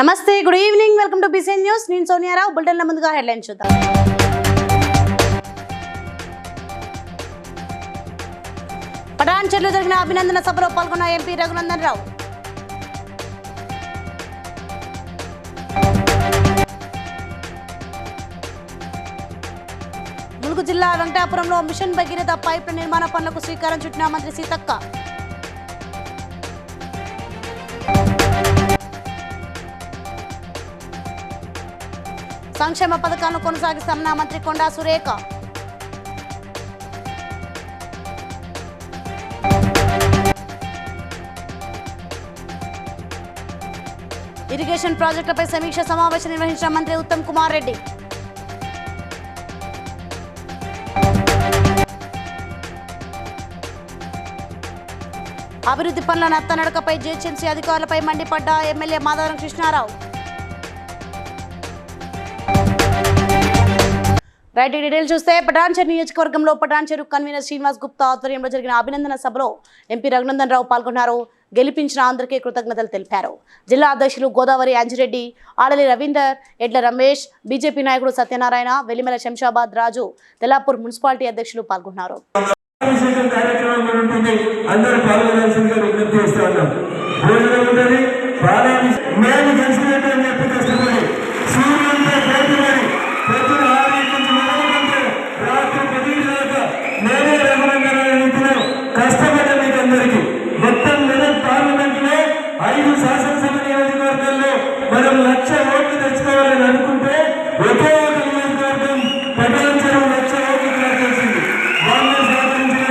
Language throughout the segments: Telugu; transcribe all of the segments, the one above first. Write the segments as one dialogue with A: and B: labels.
A: నమస్తే, good evening, welcome to BCN news. నేను సోనియారావు. బులెటిన్ల ముందుగా హెడ్లైన్స్ చూద్దాం. పటాన్చెరులో జరిగిన అభినందన సభలో పాల్గొన్న ఎంపీ రఘునందన్ రావు. ములుగు జిల్లా వెంకటాపురంలో మిషన్ భగీరథ పైప్ల నిర్మాణ పనులకు శ్రీకారం చుట్టిన మంత్రి సీతక్క. సంక్షేమ పథకాలను కొనసాగిస్తామన్న మంత్రి కొండా సురేఖ. ఇరిగేషన్ ప్రాజెక్టులపై సమీక్ష సమావేశం నిర్వహించిన మంత్రి ఉత్తమ్ కుమార్ రెడ్డి. అభివృద్ధి పనుల నత్తనడకపై జీహెచ్ఎంసీ అధికారులపై మండిపడ్డ MLA Madhavaram Krishnarao. Right, detail చూస్తే పటాన్చెరు నియోజకవర్గంలో పటాన్చెరు కన్వీనర్ శ్రీనివాస్ గుప్తా ఆధ్వర్యంలో జరిగిన అభినందన సభలో ఎంపీ రఘునందన్ రావు పాల్గొన్నారు. గెలిపించిన అందరికీ కృతజ్ఞతలు తెలిపారు. జిల్లా అధ్యక్షులు గోదావరి అంజిరెడ్డి, ఆడలి రవీందర్, ఎడ్ల రమేష్, బీజేపీ నాయకుడు సత్యనారాయణ, వెలిమెల శంషాబాద్ రాజు, తెల్లాపూర్ మున్సిపాలిటీ అధ్యక్షులు పాల్గొన్నారు.
B: మనం 1,00,000 ఓట్లు తెచ్చుకోవాలని అనుకుంటే ఒకే ఒక నియోజకవర్గం పటాన్చెరు 1,00,000 ఓట్లు చేసింది. దాన్ని సాధించిన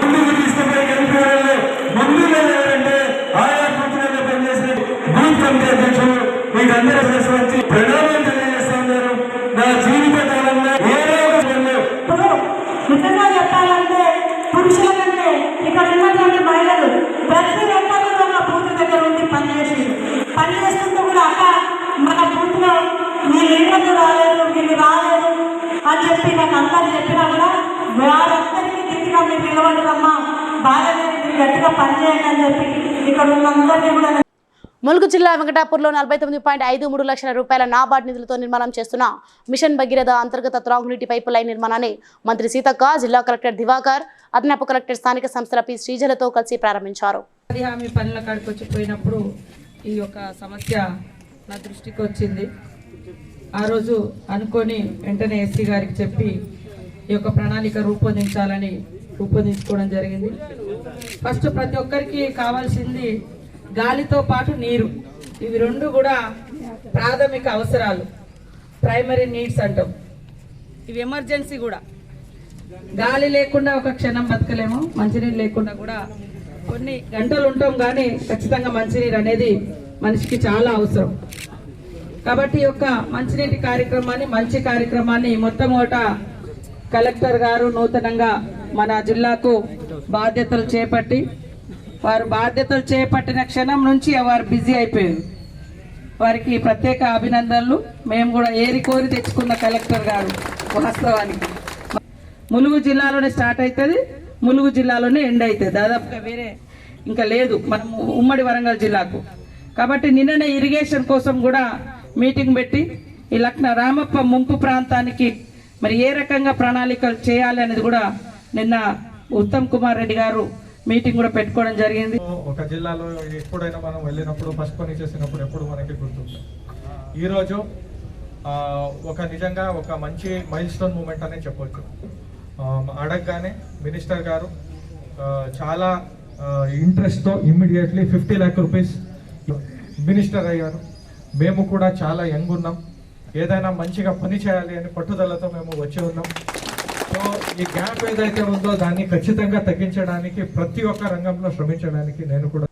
B: ముందుకు తీసుకుపోయి గెలిపేవాళ్ళు ముందుగా ఎవరంటే ఆయా బూత్లలో పనిచేసిన బూత్ కమిటీ అధ్యక్షులు వీళ్ళందరూ వచ్చి ప్రణాళిక తెలియజేస్తా ఉన్నారు. నా జీవిత కాలంలో ఏదో ఒక
C: నిజంగా చెప్పాలంటే పురుషుల కంటే ఇక్కడ ఉన్నటువంటి మహిళలు ప్రతి ఒక్కరు ఒక బూత్ దగ్గర ఉండి పనిచేస్తుంటూ కూడా అక్క మన బూత్లో మీరు ఇళ్లకు రాలేదు, మీరు రాలేదు అని చెప్పి నాకు అందరు చెప్పినా కూడా వారందరికీ గట్టిగా మీరు నిలబడరమ్మా, బాగాలేదు, మీరు గట్టిగా పనిచేయండి అని చెప్పి ఇక్కడ ఉన్నందరినీ కూడా.
A: ములుగు జిల్లా వెంకటాపూర్లో 49.53 లక్షల రూపాయల నాబార్డ్ నిధులతో నిర్మాణం చేస్తున్న మిషన్ భగీరథ అంతర్గత త్రాగునీటి పైపు లైన్ నిర్మాణాన్ని మంత్రి సీతక్క, జిల్లా కలెక్టర్ దివాకర్, అదనపు కలెక్టర్ స్థానిక సంస్థల పి శ్రీజలతో కలిసి ప్రారంభించారు.
D: హామీ పనుల కాడికి వచ్చిపోయినప్పుడు ఈ యొక్క సమస్య నా దృష్టికి వచ్చింది. ఆ రోజు అనుకొని వెంటనే ఎస్సీ గారికి చెప్పి ఈ యొక్క ప్రణాళిక రూపొందించుకోవడం జరిగింది. ఫస్ట్ ప్రతి ఒక్కరికి కావాల్సింది గాలితో పాటు నీరు. ఇవి రెండు కూడా ప్రాథమిక అవసరాలు, ప్రైమరీ నీడ్స్ అంటాం. ఇవి ఎమర్జెన్సీ కూడా. గాలి లేకుండా ఒక క్షణం బతకలేము, మంచినీరు లేకుండా కూడా కొన్ని గంటలు ఉంటాం, కానీ ఖచ్చితంగా మంచినీరు అనేది మనిషికి చాలా అవసరం. కాబట్టి ఈ యొక్క మంచినీటి మంచి కార్యక్రమాన్ని మొట్టమొదట కలెక్టర్ గారు నూతనంగా మన జిల్లాకు బాధ్యతలు చేపట్టి, వారు బాధ్యతలు చేపట్టిన క్షణం నుంచి వారు బిజీ అయిపోయారు. వారికి ప్రత్యేక అభినందనలు. మేము కూడా ఏరి కోరి తెచ్చుకున్న కలెక్టర్ గారు. వాస్తవానికి ములుగు జిల్లాలోనే స్టార్ట్ అవుతుంది, ములుగు జిల్లాలోనే ఎండ్ అవుతుంది. దాదాపుగా వేరే ఇంకా లేదు మనం ఉమ్మడి వరంగల్ జిల్లాకు. కాబట్టి నిన్ననే ఇరిగేషన్ కోసం కూడా మీటింగ్ పెట్టి ఈ లక్న రామప్ప ముంపు ప్రాంతానికి మరి ఏ రకంగా ప్రణాళికలు చేయాలి అనేది కూడా నిన్న ఉత్తమ్ కుమార్ రెడ్డి గారు మీటింగ్ కూడా పెట్టుకోవడం జరిగింది.
B: ఒక జిల్లాలో ఎప్పుడైనా మనం వెళ్ళినప్పుడు ఫస్ట్ పని చేసినప్పుడు ఎప్పుడు మనకి గుర్తుంది. ఈరోజు నిజంగా ఒక మంచి మైల్ స్టోన్ మూమెంట్ అనే చెప్పొచ్చు. అడగగానే మినిస్టర్ గారు చాలా ఇంట్రెస్ట్తో ఇమ్మీడియట్లీ 50 lakh రూపీస్ మినిస్టర్ అయ్యారు. మేము కూడా చాలా యంగ్ ఉన్నాం, ఏదైనా మంచిగా పని చేయాలి అని పట్టుదలతో మేము వచ్చి ఉన్నాం. సో ఈ గ్యాప్ ఏదైతే ఉందో దాన్ని ఖచ్చితంగా తగ్గించడానికి ప్రతి ఒక్క రంగంలో శ్రమించడానికి నేను కూడా.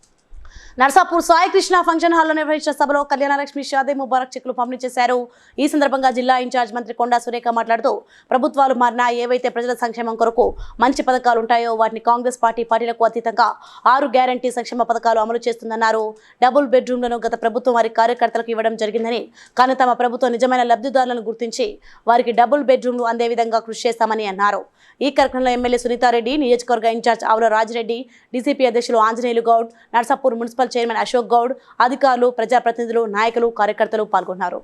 A: నర్సాపూర్ సాయి కృష్ణ ఫంక్షన్ హాల్లో నిర్వహించిన సభలో కళ్యాణలక్ష్మి షాదే ముబారక్ చెక్కులు పంపిణీ చేశారు. ఈ సందర్భంగా జిల్లా ఇన్ఛార్జ్ మంత్రి కొండా సురేఖ మాట్లాడుతూ, ప్రభుత్వాలు మారినా ఏవైతే ప్రజల సంక్షేమం కొరకు మంచి పథకాలు ఉంటాయో వాటిని కాంగ్రెస్ పార్టీలకు అతీతంగా 6 గ్యారంటీ సంక్షేమ పథకాలు అమలు చేస్తుందన్నారు. డబుల్ బెడ్రూమ్లను గత ప్రభుత్వం వారి కార్యకర్తలకు ఇవ్వడం జరిగిందని, కానీ తమ ప్రభుత్వం నిజమైన లబ్ధిదారులను గుర్తించి వారికి డబుల్ బెడ్రూమ్లు అందే విధంగా కృషి చేస్తామని అన్నారు. ఈ కార్యక్రమంలో ఎమ్మెల్యే సునీతారెడ్డి, నియోజకవర్గ ఇన్ఛార్జ్ ఆవుల రాజిరెడ్డి, డీసీపీ అధ్యక్షులు Anjaneyulu Goud, Narsapur municipal municipal chairman Ashok Goud, అధికారులు, ప్రజాప్రతినిధులు, నాయకులు, కార్యకర్తలు పాల్గొన్నారు.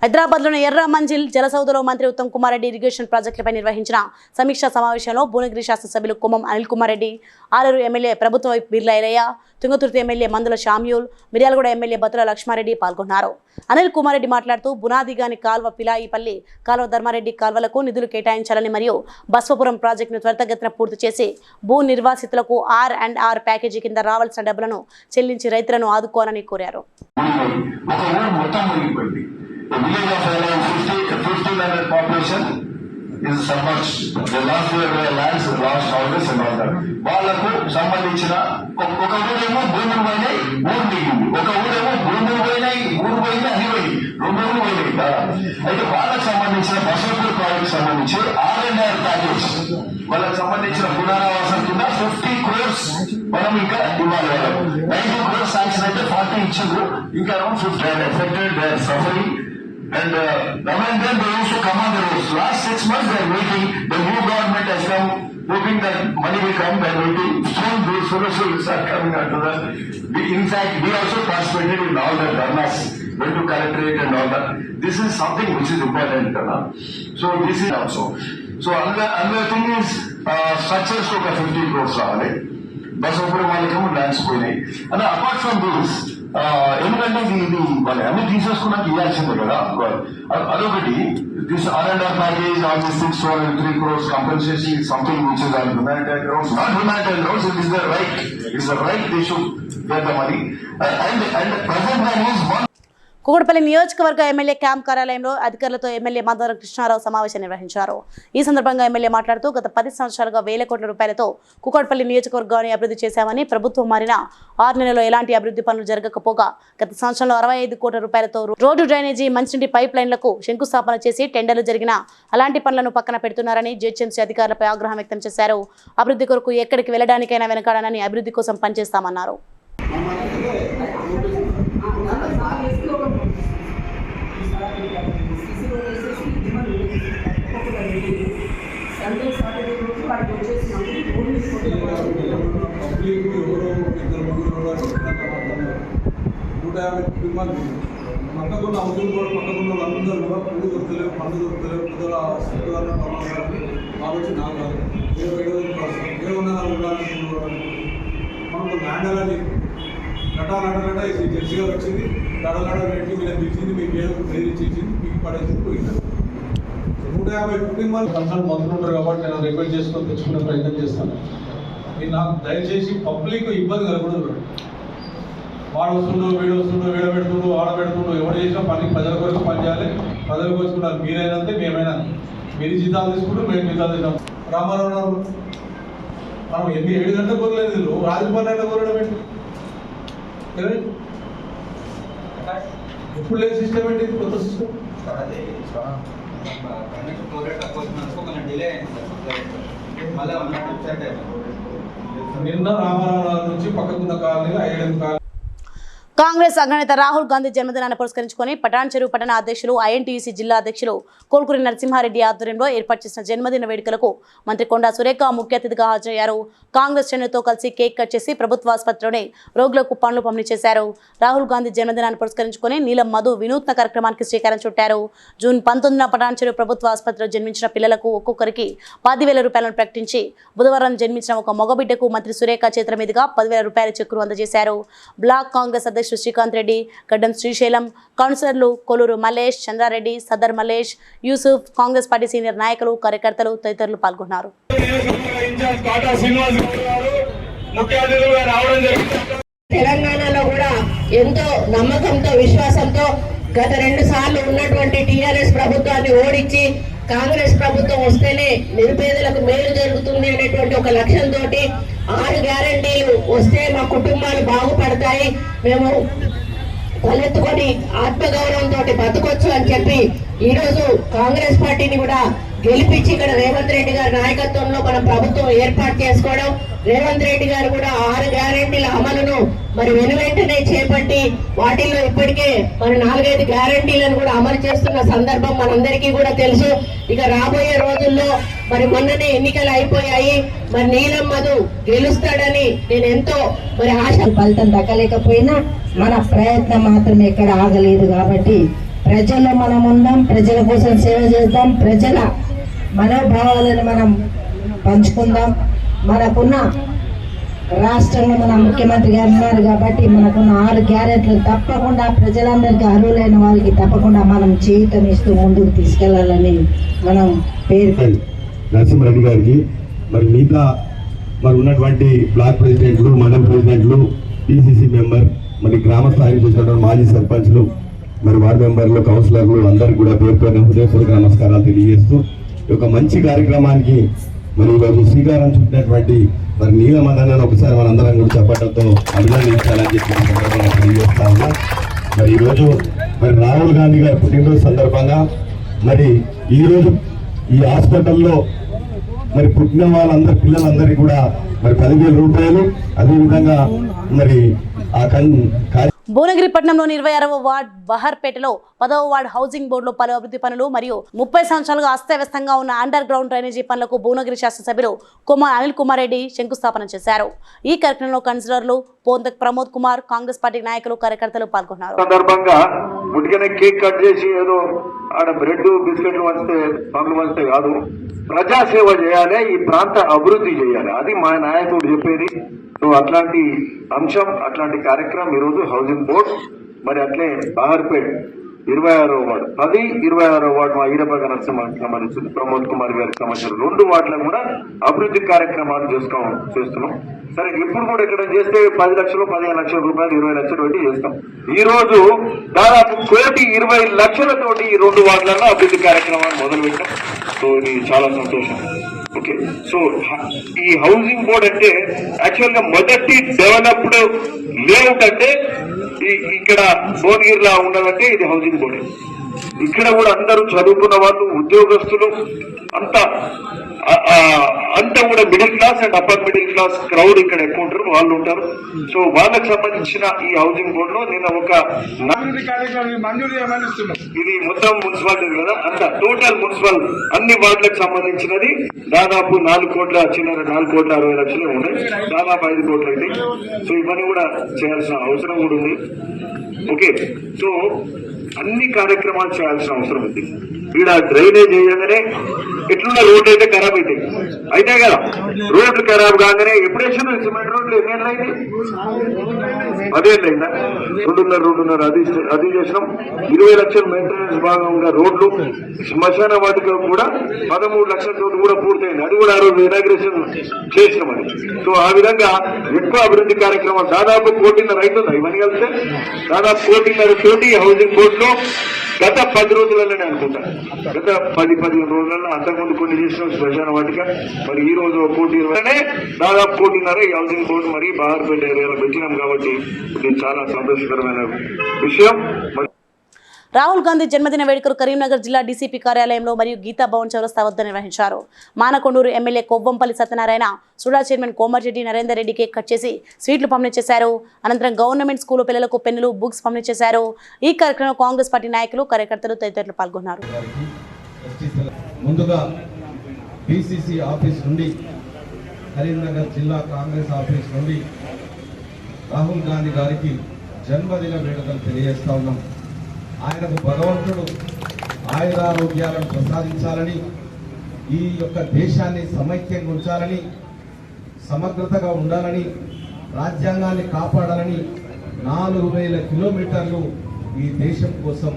A: హైదరాబాద్లోని ఎర్ర మంజిల్ జలసౌధలో మంత్రి ఉత్తమ్ కుమార్ రెడ్డి ఇరిగేషన్ ప్రాజెక్టులపై నిర్వహించిన సమీక్షా సమావేశంలో భువనగిరి శాసనసభ్యులు కుమ్మం అనిల్ కుమార్ రెడ్డి, ఆలూరు ఎమ్మెల్యే ప్రభుత్వ వైపు బిర్లా ఎలయ్య, తుంగతుర్తి ఎమ్మెల్యే మందుల షామ్యూల్, మిర్యాలగూడ ఎమ్మెల్యే బతుల లక్ష్మారెడ్డి పాల్గొన్నారు. అనిల్ కుమార్ రెడ్డి మాట్లాడుతూ బునాదిగాని కాల్వ, పిలాయిపల్లి కాల్వ, ధర్మారెడ్డి కాల్వలకు నిధులు కేటాయించాలని మరియు బస్వపురం ప్రాజెక్టును త్వరితగతిన పూర్తి చేసి భూ నిర్వాసితులకు R&R ప్యాకేజీ కింద రావాల్సిన డబ్బులను చెల్లించి రైతులను ఆదుకోవాలని కోరారు.
E: The village of around 1,500 population is submerged. The last year lands, lost houses and all that. వాళ్ళకు సంబంధించిన ఒక ఊరేమో భూములు పోయినాయి, ఊరు మిగిలింది. ఒక ఊరేమో భూములు పోయినాయి, ఊరు పోయింది, అన్ని పోయింది. రెండు ఊరు పోయినాయి కదా. అయితే వాళ్ళకు సంబంధించిన బసవపూర్ ప్రాజెక్ట్ సంబంధించి R&R ప్యాకేజ్ వాళ్ళకి సంబంధించిన పునరావాసం కింద 50 crores మనం ఇంకా ఇవ్వాలి. 90 crores శాంక్షన్ అయితే 40 ఇచ్చిండ్రు. ఇంకా around 50 affected, they are suffering. And now and then they used to come on the roads. Last 6 months they are waiting. The new government has come, hoping that money will come. They are waiting. Soon those solutions will start coming out to that. In fact, we also participated in all the dharnas, went to collectorate and all that. This is something which is important. So this is also. So another thing is structures to 50 crores రావాలి. బస్ ఒకటి వాళ్ళకేమో ల్యాండ్స్ పోయినాయి. And apart from this, ఎందుకంటే ఇది వాళ్ళు అన్ని తీసేసుకున్నాక ఇవ్వాల్సిందే కదా. అదొకటి this R&R package, all this things 3 crores compensation is something which is on humanitarian grounds, not humanitarian grounds. It is their right. It's the right they should get the money. And present time is one.
A: Kukatpally నియోజకవర్గ ఎమ్మెల్యే క్యాంప్ కార్యాలయంలో అధికారులతో ఎమ్మెల్యే మందరం కృష్ణారావు సమావేశం నిర్వహించారు. ఈ సందర్భంగా ఎమ్మెల్యే మాట్లాడుతూ గత 10 సంవత్సరాలుగా వేల కోట్ల రూపాయలతో కూకట్పల్లి నియోజకవర్గాన్ని అభివృద్ధి చేశామని, ప్రభుత్వం మారిన 6 నెలల్లో ఎలాంటి అభివృద్ధి పనులు జరగకపోగా గత సంవత్సరంలో 65 కోట్ల రూపాయలతో రోడ్డు, డ్రైనేజీ, మంచినీటి పైప్ లైన్లకు శంకుస్థాపన చేసి టెండర్లు జరిగిన అలాంటి పనులను పక్కన పెడుతున్నారని జిహెచ్ఎంసీ అధికారులపై ఆగ్రహం వ్యక్తం చేశారు. అభివృద్ధి కొరకు ఎక్కడికి వెళ్లడానికైనా వెనకాడనని, అభివృద్ధి కోసం పనిచేస్తామన్నారు.
F: పక్కకున్న హౌసింగ్ కూడా పక్కకున్న వాళ్ళందరూ కూడా పువ్వు దొరకలేవు, పండు దొరకలేవు, పుదల ఆలోచన నాకు కాదు. ఏమన్నా మనకు ల్యాండ్ అని నటాలట జడ్జిగా వచ్చింది, నడలాడ పెట్టి మీద పిలిచింది, మీకు ఏదో ప్రేరించింది, మీకు పడేసి పోయింది. 150 కుటుంబాలు కన్సల్ట్ మంత్రులు ఉంటారు కాబట్టి నేను రిక్వెస్ట్ చేసుకొని తెచ్చుకునే ప్రయత్నం చేస్తాను. మీరు నాకు దయచేసి పబ్లిక్ ఇబ్బంది కలగకూడదు. వాడు వస్తుండో, వీడు వస్తుండో, వీడబెడుతుండో, ఆడబెడుతుండో, ఎవరు చేసినా పని ప్రజల కొరకు పని చేయాలి. ప్రజలకు వచ్చుకున్నారు మీరైనంతే మేమైనా. మీరు జీతాలు తీసుకుంటూ మేము జీతాలు తిన్నాం. రామారావు మనం 7 గంటలకు కోరలేదు, రాజభవన్ అంటే కోరడం ఏంటి? ఎప్పుడు లేదు సిస్టమ్ ఏంటి? కొత్త సిస్టమ్ నిన్న రామారావు నుంచి పక్కకున్న కాలనీ 5 కాలనీ
A: కాంగ్రెస్ అగ్రనేత రాహుల్ గాంధీ జన్మదినాన్ని పురస్కరించుకొని పటాన్ చెరువు పట్టణ అధ్యక్షులు ఐఎన్టీయూసీ జిల్లా అధ్యక్షులు కోల్కూరి నరసింహారెడ్డి ఆధ్వర్యంలో ఏర్పాటు చేసిన జన్మదిన వేడుకలకు మంత్రి కొండా సురేఖ ముఖ్య అతిథిగా హాజరయ్యారు. కాంగ్రెస్ శ్రేణులతో కలిసి కేక్ కట్ చేసి ప్రభుత్వ ఆసుపత్రిలోనే రోగులకు పండ్లు పంపిణీ చేశారు. రాహుల్ గాంధీ జన్మదినాన్ని పురస్కరించుకొని నీలం మధు వినూత్న కార్యక్రమానికి శ్రీకారం చుట్టారు. జూన్ 19న పటాన్ చెరువు ప్రభుత్వ ఆసుపత్రిలో జన్మించిన పిల్లలకు ఒక్కొక్కరికి 10,000 రూపాయలను ప్రకటించి బుధవారం జన్మించిన ఒక మగబిడ్డకు మంత్రి సురేఖ చేతుల మీదుగా 10,000 రూపాయల చెక్కులు అందజేశారు. బ్లాక్ కాంగ్రెస్ అధ్యక్షుడు శ్రీకాంత్ రెడ్డి, గడ్డం శ్రీశైలం, కౌన్సిలర్లు కొలూరు మల్లేష్, చంద్రారెడ్డి, సదర్ మల్లేష్, యూసుఫ్, కాంగ్రెస్ పార్టీ సీనియర్ నాయకులు, కార్యకర్తలు తదితరులు పాల్గొన్నారు.
G: తెలంగాణలో కూడా ఎంతో నమ్మకంతో విశ్వాసంతో గత 2 సార్లు ఉన్నటువంటి టీఆర్ఎస్ ప్రభుత్వాన్ని ఓడించి కాంగ్రెస్ ప్రభుత్వం వస్తేనే నిరుపేదలకు మేలు జరుగుతుంది అనేటువంటి ఒక లక్ష్యంతో 6 గ్యారంటీలు వస్తే మా కుటుంబాలు బాగుపడతాయి, మేము తలెత్తుకొని ఆత్మగౌరవంతో బతకొచ్చు అని చెప్పి ఈరోజు కాంగ్రెస్ పార్టీని కూడా గెలిపించి ఇక్కడ రేవంత్ రెడ్డి గారి నాయకత్వంలో మనం ప్రభుత్వం ఏర్పాటు చేసుకోవడం, రేవంత్ రెడ్డి గారు కూడా 6 గ్యారంటీల అమలును మరి వెనువెంటనే చేపట్టి వాటిల్లో ఇప్పటికే మరి 4-5 గ్యారంటీలను కూడా అమలు చేస్తున్న సందర్భం మనందరికీ కూడా తెలుసు. ఇక రాబోయే రోజుల్లో మరి మొన్ననే ఎన్నికలు అయిపోయాయి, మరి నీలం మధు గెలుస్తాడని నేను ఎంతో మరి ఆశ.
H: ఫలితం దక్కలేకపోయినా మన ప్రయత్నం మాత్రం ఎక్కడ ఆగలేదు. కాబట్టి ప్రజల్లో మనం ఉందాం, ప్రజల కోసం సేవ చేద్దాం, ప్రజల మనోభావాలను మనం పంచుకుందాం. మనకున్న రాష్ట్రంలో మన ముఖ్యమంత్రి గారు ఉన్నారు కాబట్టి మనకున్న 6 గ్యారెంటీలు తప్పకుండా ప్రజలందరికీ అర్హులైన వారికి తప్పకుండా మనం చేయూతనిస్తూ ముందుకు తీసుకెళ్లాలని మనం పేరు
I: నరసింహారెడ్డి గారికి, మరి మిగతా మరి ఉన్నటువంటి బ్లాక్ ప్రెసిడెంట్లు, మండల ప్రెసిడెంట్లు, పిసిసి మెంబర్, మరి గ్రామ స్థాయికి చూసినటువంటి మాజీ సర్పంచ్లు, మరి వార్డు మెంబర్లు, కౌన్సిలర్లు అందరికీ కూడా పేరుపైన హృదయపూర్వక నమస్కారాలు తెలియజేస్తూ ఈ యొక్క మంచి కార్యక్రమానికి మరి ఈరోజు శ్రీకారం చుట్టినటువంటి మరి నీలమదనని ఒకసారి మనందరం కూడా చెప్పడంతో అభినందించాలని చెప్పి తెలియజేస్తా ఉన్నా. మరి ఈరోజు మరి రాహుల్ గాంధీ గారి పుట్టినరోజు సందర్భంగా మరి ఈరోజు ఈ హాస్పిటల్లో మరి పుట్టిన వాళ్ళందరి పిల్లలందరికీ కూడా మరి 10,000 రూపాయలు, అదేవిధంగా మరి ఆ
A: భువనగిరి పట్టణంలోని 26వ వార్డ్ బహర్పేటలో 10వ వార్డ్ హౌసింగ్ బోర్డులో పలు అభివృద్ధి పనులు మరియు 30 సంవత్సరాలుగా అస్తవ్యస్తంగా ఉన్న అండర్ గ్రౌండ్ డ్రైనేజీ పనులకు భువనగిరి శాసనసభ్యులు అనిల్ కుమార్ రెడ్డి శంకుస్థాపన చేశారు. ఈ కార్యక్రమంలో కౌన్సిలర్లు పోంతక్ ప్రమోద్ కుమార్, కాంగ్రెస్ పార్టీ నాయకులు, కార్యకర్తలు పాల్గొన్నారు.
E: సందర్భంగా ముట్టిగానే కేక్ కట్ చేసి ఏదో ఆడ బ్రెడ్ బిస్కెట్లు వంచితే పండ్లు వంచితే కాదు, ప్రజాసేవ చేయాలి, ఈ ప్రాంత అభివృద్ధి చేయాలి, అది మా నాయకుడు చెప్పేది. సో అట్లాంటి అంశం, అట్లాంటి కార్యక్రమం ఈరోజు హౌసింగ్ బోర్డ్, మరి అట్లే బహర్పేట్ 26వ వార్డు 10, 26వ వార్డు మా ఈరబాగ నరసింహానికి సంబంధించింది, ప్రమోద్ కుమార్ గారికి సంబంధించిన 2 వార్డులను కూడా అభివృద్ధి కార్యక్రమాలు చేస్తున్నాం. సరే, ఇప్పుడు కూడా ఇక్కడ చేస్తే 10 లక్షలు, 15 లక్షల రూపాయలు, 20 లక్షలు పెట్టి చేస్తాం. ఈ రోజు దాదాపు 1,20,00,000తోటి ఈ 2 వార్డులలో అభివృద్ధి కార్యక్రమాన్ని మొదలుపెట్టాం. సో ఇది చాలా సంతోషం. ఓకే, సో ఈ హౌసింగ్ బోర్డ్ అంటే యాక్చువల్ గా మొదటి డెవలప్డ్ లేఅవుట్ అంటే ఇక్కడ భువనగిరిలో ఉన్నదంటే ఇది హౌసింగ్ బోర్డ్. ఇక్కడ కూడా అందరూ చదువుకున్న వాళ్ళు, ఉద్యోగస్తులు అంతా కూడా middle class and upper middle class crowd ఇక్కడ ఎక్కువ ఉంటారు, వాళ్ళు ఉంటారు. సో వాళ్ళకి సంబంధించిన ఈ హౌసింగ్ బోర్డు లో నేను ఒక ఇది మొత్తం మున్సిపాలిటీ కదా, అంత టోటల్ మున్సిపల్ అన్ని వార్డులకు సంబంధించినది దాదాపు 4 కోట్ల చిల్లర, 4,60,00,000 ఉన్నాయి, దాదాపు 5 కోట్లు అయితే. సో ఇవన్నీ కూడా చేయాల్సిన అవసరం కూడా ఉంది. ఓకే, సో అన్ని కార్యక్రమాలు చేయాల్సిన అవసరం ఉంది. ఇక్కడ డ్రైనేజ్ వేయగానే ఎట్లున్న రోడ్లు అయితే ఖరాబ్ అయితే కదా, రోడ్లు ఖరాబ్ కాగానే ఎప్పుడు వేసిన సిమెంట్ రోడ్లు ఎన్నేళ్ళైంది? 10 ఏళ్ళైందా? 2.5 అది చేసినాం. 20 లక్షల మెయింటెనెన్స్ భాగంగా రోడ్లు, శ్మశాన వాటిక కూడా 13 లక్షలతో కూడా పూర్తయింది. అది కూడా ఆ రోజు ఇనాగ్రేషన్ చేసినాం. అది సో ఆ విధంగా ఎక్కువ అభివృద్ధి కార్యక్రమాలు దాదాపు 1,500,00,000 అవుతుంది. ఇవన్నీ కలిస్తే దాదాపు 1,500,00,000 హౌసింగ్ బోర్డు లో గత 10 రోజులలోనే అనుకుంటా, గత 10-15 రోజులలో అంతకుముందు కొన్ని చేసిన శ్మశాన వాటిక, మరి ఈ రోజు 1,20,00,000 దాదాపు 1,50,00,000 ఈ హౌసింగ్ బోర్డు మరి బహర్పేట ఏరియాలో పెట్టినాం. కాబట్టి ఇది చాలా సంతోషకరమైన విషయం.
A: రాహుల్ గాంధీ జన్మదిన వేడుకలు కరీంనగర్ జిల్లా డీసీపీ కార్యాలయంలో మరియు గీతా భవన్ చౌరస్తా వద్ద నిర్వహించారు. Manakondur MLA Kovvampalli Satyanarayana, SUDA chairman Komatireddy Narender Reddy cake cut చేసి స్వీట్లు పంపిణీ చేశారు. అనంతరం గవర్నమెంట్ స్కూల్ పిల్లలకు పెన్నులు, బుక్స్ పంపిణీ చేశారు. ఈ కార్యక్రమంలో కాంగ్రెస్ పార్టీ నాయకులు, కార్యకర్తలు తదితరులు పాల్గొన్నారు.
I: ముందుగా బీసీసీ ఆఫీస్ నుండి, కరీంనగర్ జిల్లా కాంగ్రెస్ ఆఫీస్ నుండి రాహుల్ గాంధీ గారికి జన్మదిన వేడుకలు తెలియజేస్తా ఉన్నాం. ఆయనకు భగవంతుడు ఆయురారోగ్యాలను ప్రసాదించాలని, ఈ యొక్క దేశాన్ని సమైక్యంగా ఉంచాలని, సమగ్రతగా ఉండాలని, రాజ్యాంగాన్ని కాపాడాలని 4000 కిలోమీటర్లు ఈ దేశం కోసం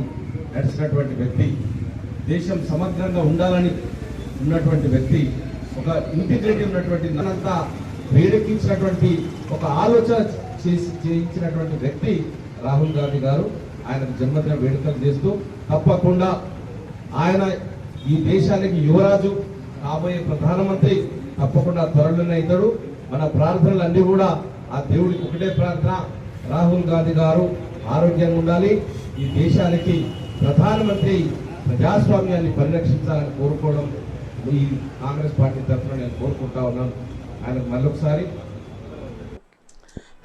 I: నడిచినటువంటి వ్యక్తి, దేశం సమగ్రంగా ఉండాలని ఉన్నటువంటి వ్యక్తి, ఒక ఇంటిగ్రిటీ ఉన్నటువంటి అంతా వేడెక్కించినటువంటి ఒక ఆలోచన చేయించినటువంటి వ్యక్తి రాహుల్ గాంధీ గారు. ఆయనకు జన్మదిన వేడుకలు చేస్తూ తప్పకుండా ఆయన ఈ దేశానికి యువరాజు, కాబోయే ప్రధానమంత్రి తప్పకుండా త్వరలోనే అవుతాడు. మన ప్రార్థనలన్నీ కూడా ఆ దేవుడికి ఒకటే ప్రార్థన, రాహుల్ గాంధీ గారు ఆరోగ్యంగా ఉండాలి, ఈ దేశానికి ప్రధానమంత్రి ప్రజాస్వామ్యాన్ని పరిరక్షించాలని కోరుకోవడం ఈ కాంగ్రెస్ పార్టీ తరఫున నేను కోరుకుంటా ఉన్నాను. ఆయనకు మళ్ళొకసారి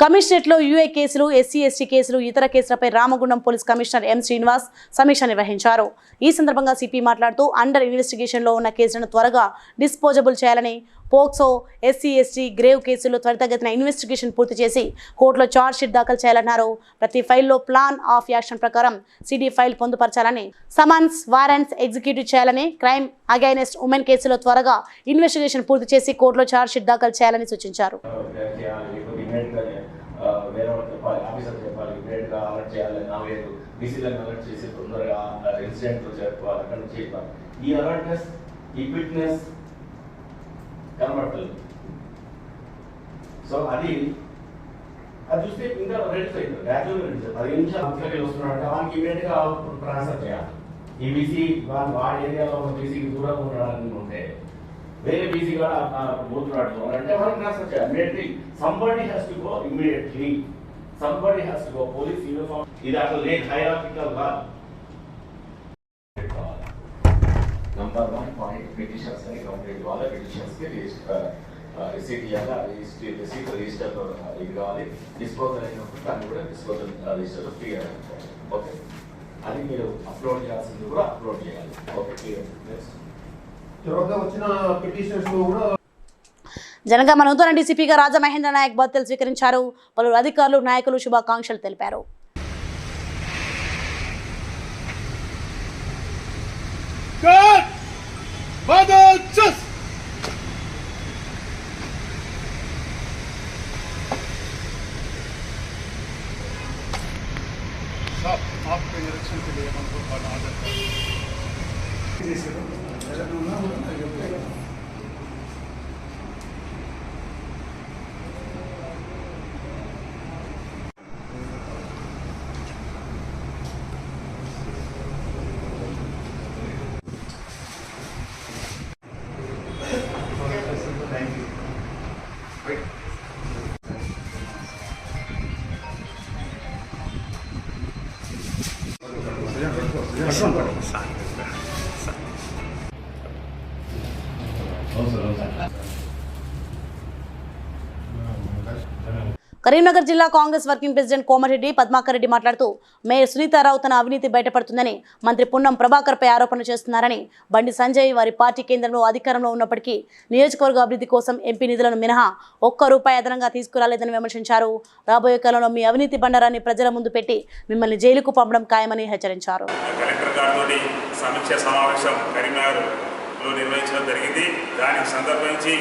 A: కమిషనరేట్లో యూఏ కేసులు, ఎస్సీ ఎస్టీ కేసులు, ఇతర కేసులపై Ramagundam police commissioner M Srinivas సమీక్ష నిర్వహించారు. ఈ సందర్భంగా సిపి మాట్లాడుతూ అండర్ ఇన్వెస్టిగేషన్లో ఉన్న కేసులను త్వరగా డిస్పోజబుల్ చేయాలని, పోక్సో, ఎస్సీ ఎస్టీ, గ్రేవ్ కేసుల్లో త్వరితగతిన ఇన్వెస్టిగేషన్ పూర్తి చేసి కోర్టులో ఛార్జ్ షీట్ దాఖలు చేయాలన్నారు. ప్రతి ఫైల్లో ప్లాన్ ఆఫ్ యాక్షన్ ప్రకారం సిడి ఫైల్ పొందుపరచాలని, సమన్స్, వారెంట్స్ ఎగ్జిక్యూటివ్ చేయాలని, క్రైమ్ అగైనెస్ట్ ఉమెన్ కేసులో త్వరగా ఇన్వెస్టిగేషన్ పూర్తి చేసి కోర్టులో ఛార్జ్ షీట్ దాఖలు చేయాలని సూచించారు.
J: కనబడతలేదు. సో అది చూస్తే ఇంకా రెడీ అవుతుంది, గ్రాడ్యువల్ రెడీ అవుతుంది. 10 నిమిషాలు అంతలోకి వస్తున్నాడంటే వానికి ఇమీడియట్ గా ట్రాన్స్ఫర్ చేయాలి. ఈ బీసీ వాడి ఏరియాలో ఒక బీసీకి దూరంగా ఉండడానికి ఉంటే వేరే బీసీ కూడా పోతున్నాడు అంటే వాడికి ట్రాన్స్ఫర్ చేయాలి immediately. Somebody has to go immediately, somebody has to go. Police uniform ఇది అట్లా లేదు, హైరార్కికల్ గా. నంబర్ 1 పాయింట్ పిటిషన్స్ అని కంప్లీట్ వాళ్ళ పిటిషన్స్ కి రిసీట్ ఇవ్వాలి, రిసీట్ రిజిస్టర్ ఇది కావాలి. డిస్పోజల్ అయినప్పుడు దాన్ని కూడా డిస్పోజల్ రిజిస్టర్ క్లియర్ అయిపోవాలి. ఓకే, అది మీరు అప్లోడ్ చేయాల్సింది కూడా అప్లోడ్ చేయాలి. Okay, clear. నెక్స్ట్ తర్వాత వచ్చిన పిటిషన్స్ కూడా
A: జనగామ నూతన డీసీపీగా రాజా మహేంద్ర నాయక్ బాధ్యతలు స్వీకరించారు. పలువురు అధికారులు, నాయకులు శుభాకాంక్షలు తెలిపారు.
F: आपके निरीक्षण के लिए हमको ऑर्डर
A: కరీంనగర్ జిల్లా కాంగ్రెస్ వర్కింగ్ ప్రెసిడెంట్ కోమటిరెడ్డి పద్మాకర్ రెడ్డి మాట్లాడుతూ మేయర్ సునీతారావు తన అవినీతి బయటపడుతుందని మంత్రి పున్నం ప్రభాకర్పై ఆరోపణలు చేస్తున్నారని, బండి సంజయ్ వారి పార్టీ కేంద్రంలో అధికారంలో ఉన్నప్పటికీ నియోజకవర్గ అభివృద్ధి కోసం ఎంపీ నిధులను మినహా ₹1 అదనంగా తీసుకురాలేదని విమర్శించారు. రాబోయే కాలంలో మీ అవినీతి బండారాన్ని ప్రజల ముందు పెట్టి మిమ్మల్ని జైలుకు పంపడం ఖాయమని హెచ్చరించారు.
K: కలెక్టర్ గారితో సమీక్ష సమావేశం కరీంనగర్లో నిర్వహించడం జరిగింది. దానికి సందర్భించి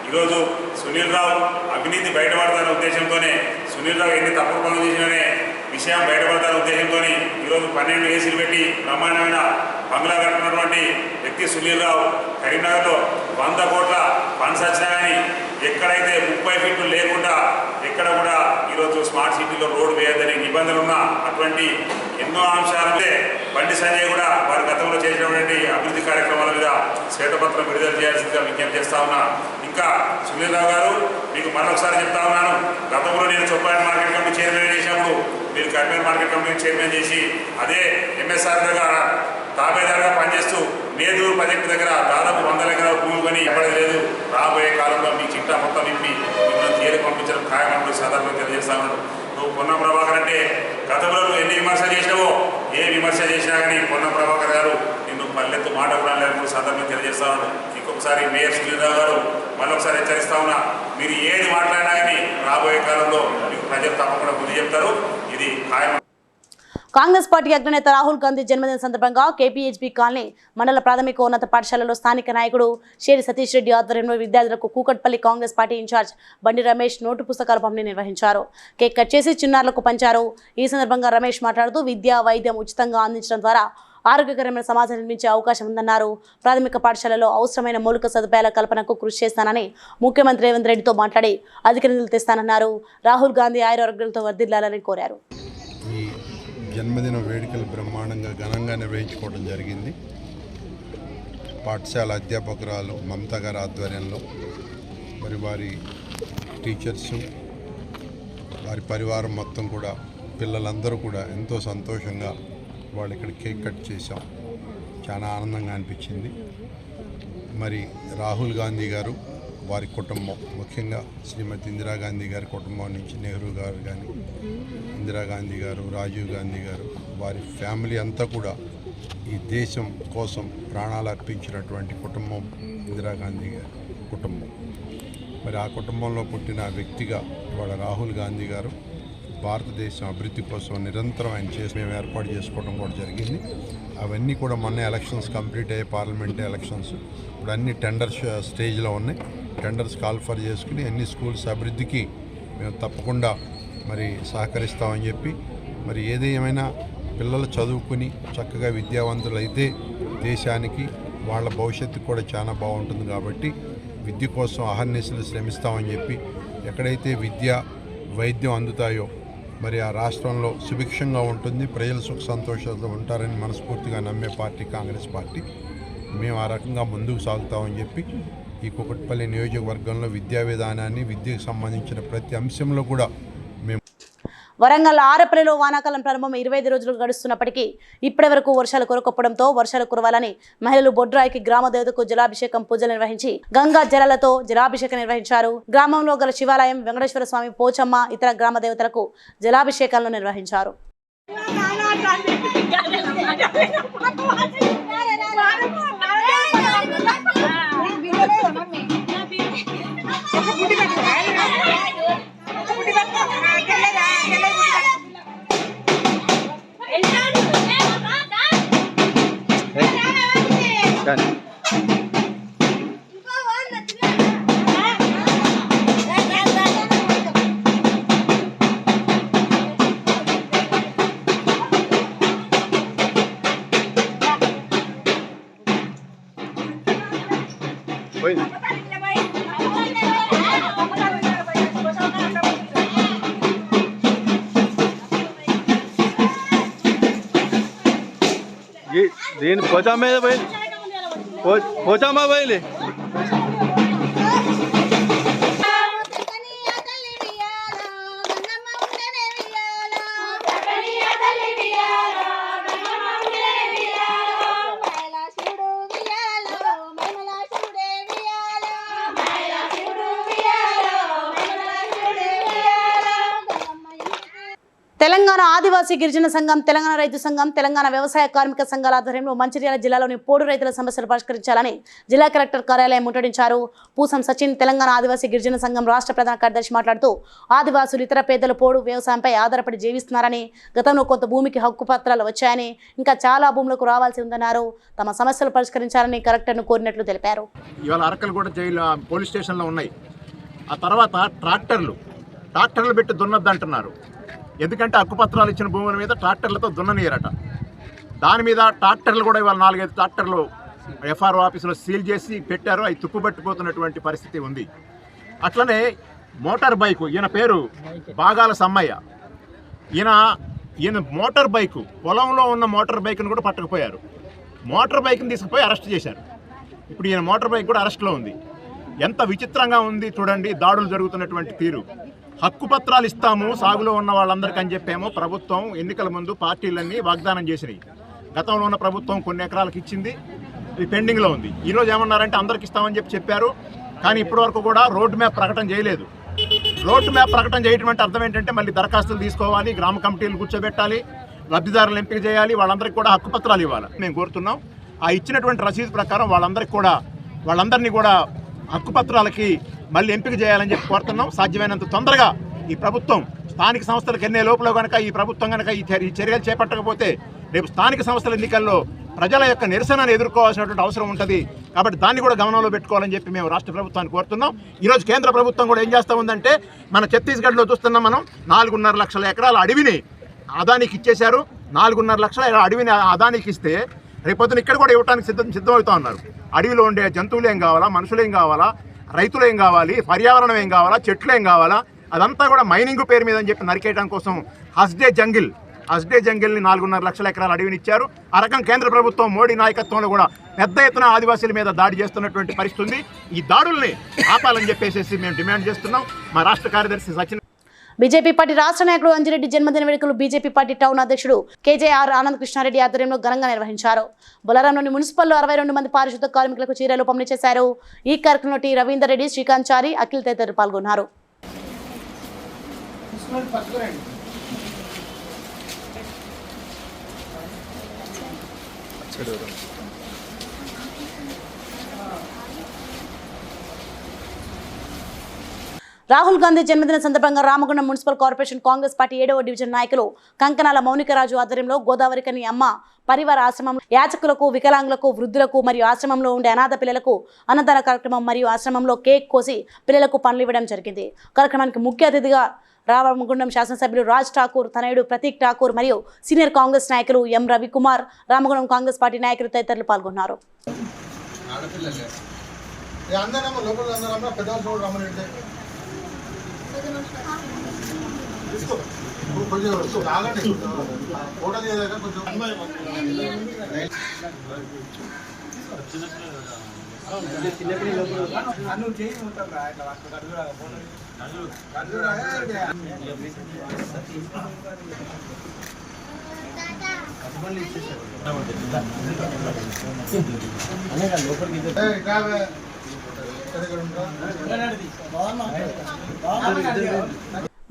K: ఈరోజు సునీల్ రావు అవినీతి బయటపడతానే ఉద్దేశంతోనే, సునీల్ రావు ఎన్ని తప్పుడు పనులు చేసిననే విషయం బయటపడతానే ఉద్దేశంతో ఈరోజు 12 ఏసీలు పెట్టి బ్రహ్మాండమైన బంగ్లా కట్టుకున్నటువంటి వ్యక్తి సునీల్ రావు కరీంనగర్లో 100 కోట్ల ఫండ్స్ వచ్చినా కానీ ఎక్కడైతే 30 ఫీట్లు లేకుండా ఎక్కడ కూడా ఈరోజు స్మార్ట్ సిటీలో రోడ్డు వేయద్దని నిబంధనలు ఉన్న అటువంటి ఎన్నో అంశాలంటే బండి సంజయ్ కూడా వారి గతంలో చేసినటువంటి అభివృద్ధి కార్యక్రమాల మీద శ్వేతపత్రం విడుదల చేయాల్సిందిగా విజ్ఞప్తి చేస్తా ఉన్నా. ఇంకా సునీల్ రావు గారు, మీకు మరొకసారి చెప్తా ఉన్నాను, గతంలో నేను చొప్పాయి మార్కెట్ కమిటీ చైర్మన్ చేసినప్పుడు మీరు కరీంనగర్ మార్కెట్ కమిటీ చైర్మన్ చేసి అదే ఎంఎస్ఆర్ దగ్గర తాబేదారుగా పనిచేస్తూ నేదూరు ప్రాజెక్టు దగ్గర దాదాపు 100 ఎకరాల భూమి కొని ఇవ్వలేదు. రాబోయే కాలంలో మీ చిట్టా మొత్తం విప్పి మిమ్మల్ని జైలు పంపించడం ఖాయమంటూ సాధారణంగా తెలియజేస్తా ఉన్నాడు. నువ్వు పొన్నం ప్రభాకర్ అంటే గతంలో నువ్వు ఎన్ని విమర్శలు చేసినావో, ఏ విమర్శ చేసినా కానీ పొన్నం ప్రభాకర్ గారు నిన్ను పల్లెత్తు మాట కూడా లేదని సాధారణంగా తెలియజేస్తా ఉన్నాడు. ఇంకొకసారి మేయర్ సునీల్రావు గారు మళ్ళొకసారి హెచ్చరిస్తా ఉన్నా, మీరు ఏది మాట్లాడినా కానీ రాబోయే కాలంలో మీకు ప్రజలు తప్పకుండా బుద్ధి చెప్తారు. ఇది ఖాయం.
A: కాంగ్రెస్ పార్టీ అగ్రనేత రాహుల్ గాంధీ జన్మదిన సందర్భంగా కేపీహెచ్బీ కాలనీ మండల ప్రాథమిక ఉన్నత పాఠశాలలో స్థానిక నాయకుడు షేరి సతీష్ రెడ్డి ఆధ్వర్యంలో విద్యార్థులకు కూకట్పల్లి కాంగ్రెస్ పార్టీ ఇన్ఛార్జ్ బండి రమేష్ నోటు పుస్తకాల పంపిణీ నిర్వహించారు. కేక్ కట్ చేసి చిన్నారులకు పంచారు. ఈ సందర్భంగా రమేష్ మాట్లాడుతూ విద్య వైద్యం ఉచితంగా అందించడం ద్వారా ఆరోగ్యకరమైన సమాజం నిర్మించే అవకాశం ఉందన్నారు. ప్రాథమిక పాఠశాలలో అవసరమైన మౌలిక సదుపాయాల కల్పనకు కృషి చేస్తానని ముఖ్యమంత్రి రేవంత్ రెడ్డితో మాట్లాడి అధిక నిధులు తెస్తానన్నారు. రాహుల్ గాంధీ ఆయురారోగ్యాలతో వర్ధిల్లాలని కోరారు.
L: జన్మదిన వేడుకలు బ్రహ్మాండంగా ఘనంగా నిర్వహించుకోవడం జరిగింది. పాఠశాల అధ్యాపకురాలు మమతా గారి ఆధ్వర్యంలో మరి వారి టీచర్సు వారి పరివారం మొత్తం కూడా పిల్లలందరూ కూడా ఎంతో సంతోషంగా వాళ్ళు ఇక్కడ కేక్ కట్ చేశాం. చాలా ఆనందంగా అనిపించింది. మరి రాహుల్ గాంధీ గారు వారి కుటుంబం, ముఖ్యంగా శ్రీమతి ఇందిరాగాంధీ గారి కుటుంబం నుంచి నెహ్రూ గారు కానీ, ఇందిరాగాంధీ గారు, రాజీవ్ గాంధీ గారు, వారి ఫ్యామిలీ అంతా కూడా ఈ దేశం కోసం ప్రాణాలు అర్పించినటువంటి కుటుంబం ఇందిరాగాంధీ గారి కుటుంబం. మరి ఆ కుటుంబంలో పుట్టిన వ్యక్తిగా ఇవాళ రాహుల్ గాంధీ గారు భారతదేశం అభివృద్ధి కోసం నిరంతరం ఆయన చేసి మేము ఏర్పాటు చేసుకోవడం కూడా జరిగింది. అవన్నీ కూడా మొన్న ఎలక్షన్స్ కంప్లీట్ అయ్యే పార్లమెంట్ ఎలక్షన్స్ ఇప్పుడు అన్ని టెండర్స్ స్టేజ్లో ఉన్నాయి. టెండర్స్ కాల్ఫర్ చేసుకుని అన్ని స్కూల్స్ అభివృద్ధికి మేము తప్పకుండా మరి సహకరిస్తామని చెప్పి, మరి ఏదేమైనా పిల్లలు చదువుకుని చక్కగా విద్యావంతులు అయితే దేశానికి వాళ్ళ భవిష్యత్తు కూడా చాలా బాగుంటుంది. కాబట్టి విద్య కోసం అహర్నిశలు శ్రమిస్తామని చెప్పి, ఎక్కడైతే విద్య వైద్యం అందుతాయో మరి ఆ రాష్ట్రంలో సుభిక్షంగా ఉంటుంది, ప్రజలు సుఖ సంతోషాలతో ఉంటారని మనస్ఫూర్తిగా నమ్మే పార్టీ కాంగ్రెస్ పార్టీ. మేము ఆ రకంగా ముందుకు సాగుతామని చెప్పి ఈ కూకట్పల్లి నియోజకవర్గంలో విద్యా విధానాన్ని, విద్యకు సంబంధించిన ప్రతి అంశంలో కూడా మేము.
A: వరంగల్ ఆరపల్లిలో వానాకాలం ప్రారంభం 25 రోజులు గడుస్తున్నప్పటికీ ఇప్పటి వరకు వర్షాలు కురవకపోవడంతో వర్షాలు కురవాలని మహిళలు బొడ్రాయికి గ్రామ దేవతకు జలాభిషేకం పూజలు నిర్వహించి గంగా జలాలతో జలాభిషేకం నిర్వహించారు. గ్రామంలో గల శివాలయం, వెంకటేశ్వర స్వామి, పోచమ్మ ఇతర గ్రామ దేవతలకు జలాభిషేకాలను నిర్వహించారు.
F: దీని పోచమ్మ పోయి పోచమ్మ పోయిలే. తెలంగాణ ఆదివాసీ గిరిజన సంఘం, తెలంగాణ రైతు సంఘం, తెలంగాణ వ్యవసాయ కార్మిక సంఘాల ఆధ్వర్యంలో మంచిర్యాల జిల్లాలోని పోడు రైతుల సమస్యలు పరిష్కరించాలని జిల్లా కలెక్టర్ కార్యాలయం ముట్టడించారు. పూసం సచిన్ తెలంగాణ ఆదివాసీ గిరిజన సంఘం రాష్ట్ర ప్రధాన కార్యదర్శి మాట్లాడుతూ ఆదివాసులు ఇతర పేదలు పోడు వ్యవసాయంపై ఆధారపడి జీవిస్తున్నారని, గతంలో కొంత భూమికి హక్కు పత్రాలు వచ్చాయని, ఇంకా చాలా భూములకు రావాల్సి ఉందన్నారు. తమ సమస్యలు పరిష్కరించాలని కలెక్టర్ను కోరినట్లు తెలిపారు.
M: ఇవాళ అరకలగూడ జైలు పోలీస్ స్టేషన్లో ఉన్నాయి. ఆ తర్వాత ట్రాక్టర్లు పెట్టి దున్నద్దంటున్నారు. ఎందుకంటే హక్కుపత్రాలు ఇచ్చిన భూముల మీద ట్రాక్టర్లతో దున్ననీయరట. దాని మీద ట్రాక్టర్లు కూడా ఇవాళ 4-5 ట్రాక్టర్లు ఎఫ్ఆర్ఓ ఆఫీసులో సీల్ చేసి పెట్టారు. అవి తుప్పుపట్టిపోతున్నటువంటి పరిస్థితి ఉంది. అట్లనే మోటార్ బైకు, ఈయన పేరు బాగాల సమ్మయ్య, ఈయన మోటార్ బైకు పొలంలో ఉన్న మోటార్ బైక్ను కూడా పట్టకపోయారు. మోటార్ బైక్ని తీసుకుపోయి అరెస్ట్ చేశారు. ఇప్పుడు ఈయన మోటార్ బైక్ కూడా అరెస్ట్లో ఉంది. ఎంత విచిత్రంగా ఉంది చూడండి దాడులు జరుగుతున్నటువంటి తీరు. హక్కు పత్రాలు ఇస్తాము సాగులో ఉన్న వాళ్ళందరికీ అని చెప్పేమో ప్రభుత్వం ఎన్నికల ముందు పార్టీలన్నీ వాగ్దానం చేసినాయి. గతంలో ఉన్న ప్రభుత్వం కొన్ని ఎకరాలకు ఇచ్చింది, ఇది పెండింగ్లో ఉంది. ఈరోజు ఏమన్నారంటే అందరికి ఇస్తామని చెప్పారు, కానీ ఇప్పటివరకు కూడా రోడ్ మ్యాప్ ప్రకటన చేయలేదు. రోడ్ మ్యాప్ ప్రకటన చేయడం అంటే అర్థం ఏంటంటే మళ్ళీ దరఖాస్తులు తీసుకోవాలి, గ్రామ కమిటీలు కూర్చోబెట్టాలి, లబ్ధిదారులను ఎంపిక చేయాలి, వాళ్ళందరికీ కూడా హక్కు పత్రాలు ఇవ్వాలి. మేము కోరుతున్నాం ఆ ఇచ్చినటువంటి రసీదు ప్రకారం వాళ్ళందరినీ కూడా హక్కు పత్రాలకి మళ్ళీ ఎంపిక చేయాలని చెప్పి కోరుతున్నాం. సాధ్యమైనంత తొందరగా ఈ ప్రభుత్వం స్థానిక సంస్థలకు ఎన్నే లోపల కనుక ఈ ప్రభుత్వం కనుక ఈ చర్యలు చేపట్టకపోతే రేపు స్థానిక సంస్థల ఎన్నికల్లో ప్రజల యొక్క నిరసనను ఎదుర్కోవాల్సినటువంటి అవసరం ఉంటుంది. కాబట్టి దాన్ని కూడా గమనంలో పెట్టుకోవాలని చెప్పి మేము రాష్ట్ర ప్రభుత్వాన్ని కోరుతున్నాం. ఈరోజు కేంద్ర ప్రభుత్వం కూడా ఏం చేస్తూ ఉందంటే మన ఛత్తీస్గఢ్లో చూస్తున్నాం, మనం 4.5 లక్షల ఎకరాల అడవిని అదానికి ఇచ్చేశారు. 4.5 లక్షల అడవిని అదానికి ఇస్తే రేపొద్దున ఇక్కడ కూడా ఇవ్వడానికి సిద్ధమవుతా ఉన్నారు. అడవిలో ఉండే జంతువులు ఏం కావాలా, మనుషులు ఏం కావాలా, రైతులు ఏం కావాలి, పర్యావరణం ఏం కావాలా, చెట్లు ఏం కావాలా, అదంతా కూడా మైనింగ్ పేరు మీద అని చెప్పి నరికేయడం కోసం హస్డే జంగిల్ని 4.5 లక్షల ఎకరాల అడవిని ఇచ్చారు. ఆ రకం కేంద్ర ప్రభుత్వం మోడీ నాయకత్వంలో కూడా పెద్ద ఎత్తున ఆదివాసీల మీద దాడి చేస్తున్నటువంటి పరిస్థితి ఉంది. ఈ దాడుల్ని ఆపాలని చెప్పేసి మేము డిమాండ్ చేస్తున్నాం. మా రాష్ట్ర కార్యదర్శి సచిన్
A: బీజేపీ పార్టీ రాష్ట్ర నాయకుడు అంజిరెడ్డి జన్మదిన వేడుకలు బీజేపీ పార్టీ టౌన్ అధ్యక్షుడు కేజేఆర్ ఆనంద్ కృష్ణారెడ్డి ఆధ్వర్యంలో ఘనంగా నిర్వహించారు. బొలారంలోని మున్సిపల్లో 62 మంది పారిశుద్ధ కార్మికులకు చీరలు పంపిణీ చేశారు. ఈ కార్యక్రమంలో టి రవీందర్ రెడ్డి, శ్రీకాంత్ చారి, అఖిల్ తదితరులు పాల్గొన్నారు. రాహుల్ గాంధీ జన్మదిన సందర్భంగా Ramagundam municipal corporation Congress party 7వ డివిజన్ నాయకులు కంకనాల మౌనికరాజు ఆధ్వర్యంలో గోదావరికని అమ్మ పరివార ఆశ్రమం యాచకులకు, వికలాంగులకు, వృద్ధులకు మరియు ఆశ్రమంలో ఉండే అనాథ పిల్లలకు అన్నదాన కార్యక్రమం మరియు ఆశ్రమంలో కేక్ కోసి పిల్లలకు పండ్లు ఇవ్వడం జరిగింది. కార్యక్రమానికి ముఖ్య అతిథిగా రామగుండం శాసనసభ్యులు రాజ్ ఠాకూర్, తనయుడు ప్రతీక్ ఠాకూర్ మరియు సీనియర్ కాంగ్రెస్ నాయకులు ఎం రవికుమార్, రామగుండం కాంగ్రెస్ పార్టీ నాయకులు తదితరులు పాల్గొన్నారు.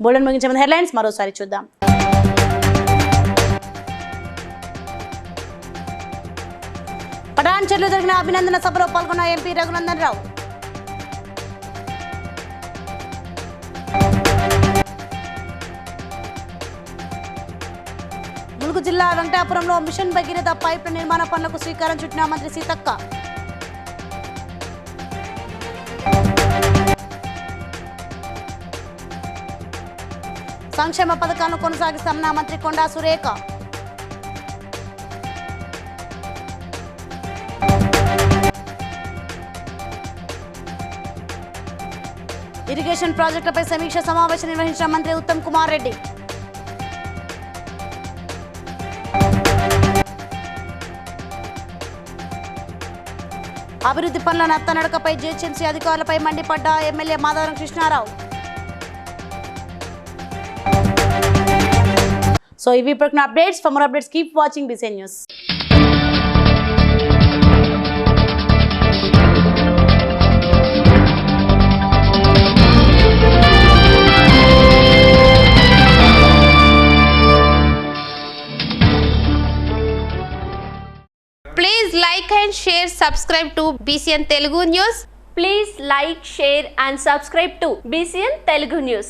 A: బోల్డన్ ముగించే ముందు హెడ్లైన్స్ మరోసారి చూద్దాం. పటాన్చెరులో జరిగిన అభినందన సభలో పాల్గొన్న ఎంపీ రఘునందన్ రావు. ములుగు జిల్లా వెంకటాపురంలో మిషన్ భగీరథ పైప్ నిర్మాణ పనులకు శ్రీకారం చుట్టిన మంత్రి సీతక్క. సంక్షేమ పథకాలను కొనసాగిస్తామన్న మంత్రి కొండా సురేఖ. ఇరిగేషన్ ప్రాజెక్టులపై సమీక్ష సమావేశం నిర్వహించిన మంత్రి ఉత్తమ్ కుమార్ రెడ్డి. అభివృద్ధి పనుల నత్తనడకపై జీహెచ్ఎంసీ అధికారులపై మండిపడ్డ MLA Madhavaram Krishnarao. So if we bring updates, for more updates keep watching BCN News.
N: Please like and share, subscribe to BCN Telugu News.
O: Please like, share and subscribe to BCN Telugu News.